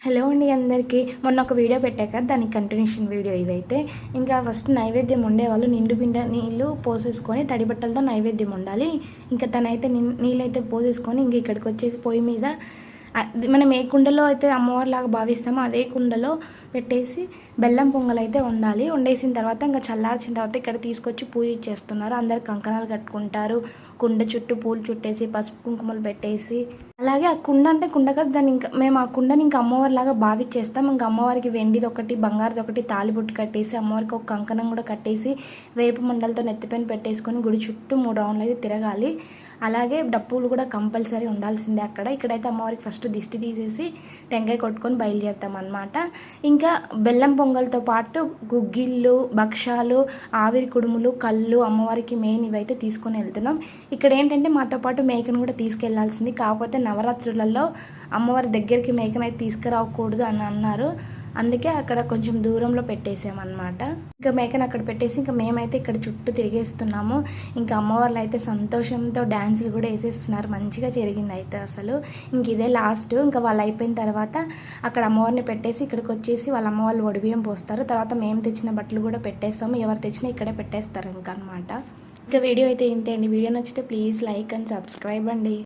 Hello అండి అందరికీ. మొన్న ఒక వీడియో పెట్టాక దానికి కంటిన్యూషన్ వీడియో ఇదైతే. ఇంకా ఫస్ట్ నైవేద్యం ఉండేవాళ్ళు నిండు బిందె నీళ్ళు పోసేసుకొని తడి బట్టలతో నైవేద్యం ఉండాలి. ఇంకా తనైతే నీళ్ళైతే పోసేసుకొని ఇంక ఇక్కడికి వచ్చేసి పొయ్యి మీద మనం ఏ కుండలో అయితే అమ్మవారిలాగా భావిస్తామో అదే కుండలో పెట్టేసి బెల్లం పొంగల్ అయితే వండాలి. వండేసిన తర్వాత ఇంకా చల్లార్చిన తర్వాత ఇక్కడ తీసుకొచ్చి పూజ చేస్తున్నారు. అందరు కంకణాలు కట్టుకుంటారు. కుండ చుట్టూ పూలు చుట్టేసి పసుపు కుంకుమలు పెట్టేసి, అలాగే ఆ కుండ అంటే కుండ కదా, దాన్ని ఇంకా మేము ఆ కుండని ఇంకా అమ్మవారిలాగా భావించేస్తాం. ఇంకా అమ్మవారికి వెండిది ఒకటి బంగారుది ఒకటి తాలిబొట్టు కట్టేసి అమ్మవారికి ఒక కంకణం కూడా కట్టేసి వేప మండలతో నెత్తిపైన పెట్టేసుకొని గుడి చుట్టూ 3 రౌండ్లు అయితే తిరగాలి. అలాగే డప్పులు కూడా కంపల్సరీ ఉండాల్సిందే అక్కడ. ఇక్కడైతే అమ్మవారికి ఫస్ట్ దిష్టి తీసేసి టెంకాయ కొట్టుకొని బయలుదేరుతాం అనమాట. ఇంకా బెల్లం పొంగల్తో పాటు గుగ్గిళ్ళు, భక్షాలు, ఆవిరి కుడుములు, కళ్ళు అమ్మవారికి మెయిన్ ఇవైతే తీసుకొని వెళ్తున్నాం. ఇక్కడ ఏంటంటే మాతో పాటు మేకను కూడా తీసుకెళ్లాల్సింది, కాకపోతే నవరాత్రులలో అమ్మవారి దగ్గరికి మేకనైతే తీసుకురాకూడదు అని అన్నారు. అందుకే అక్కడ కొంచెం దూరంలో పెట్టేసామన్నమాట. ఇంకా మేకను అక్కడ పెట్టేసి ఇంకా మేమైతే ఇక్కడ చుట్టూ తిరిగేస్తున్నాము. ఇంకా అమ్మవార్లు అయితే సంతోషంతో డ్యాన్సులు కూడా వేసేస్తున్నారు. మంచిగా జరిగింది అయితే అసలు. ఇంక ఇదే లాస్ట్. ఇంకా వాళ్ళు అయిపోయిన తర్వాత అక్కడ అమ్మవారిని పెట్టేసి ఇక్కడికి వచ్చేసి వాళ్ళ అమ్మ వాళ్ళు ఒడిబియ్యం పోస్తారు. తర్వాత మేము తెచ్చిన బట్టలు కూడా పెట్టేస్తాము. ఎవరు తెచ్చినా ఇక్కడే పెట్టేస్తారు ఇంకా అనమాట. ఇంకా వీడియో అయితే ఇంతే అండి. వీడియో నచ్చితే ప్లీజ్ లైక్ అండ్ సబ్స్క్రైబ్ అండి.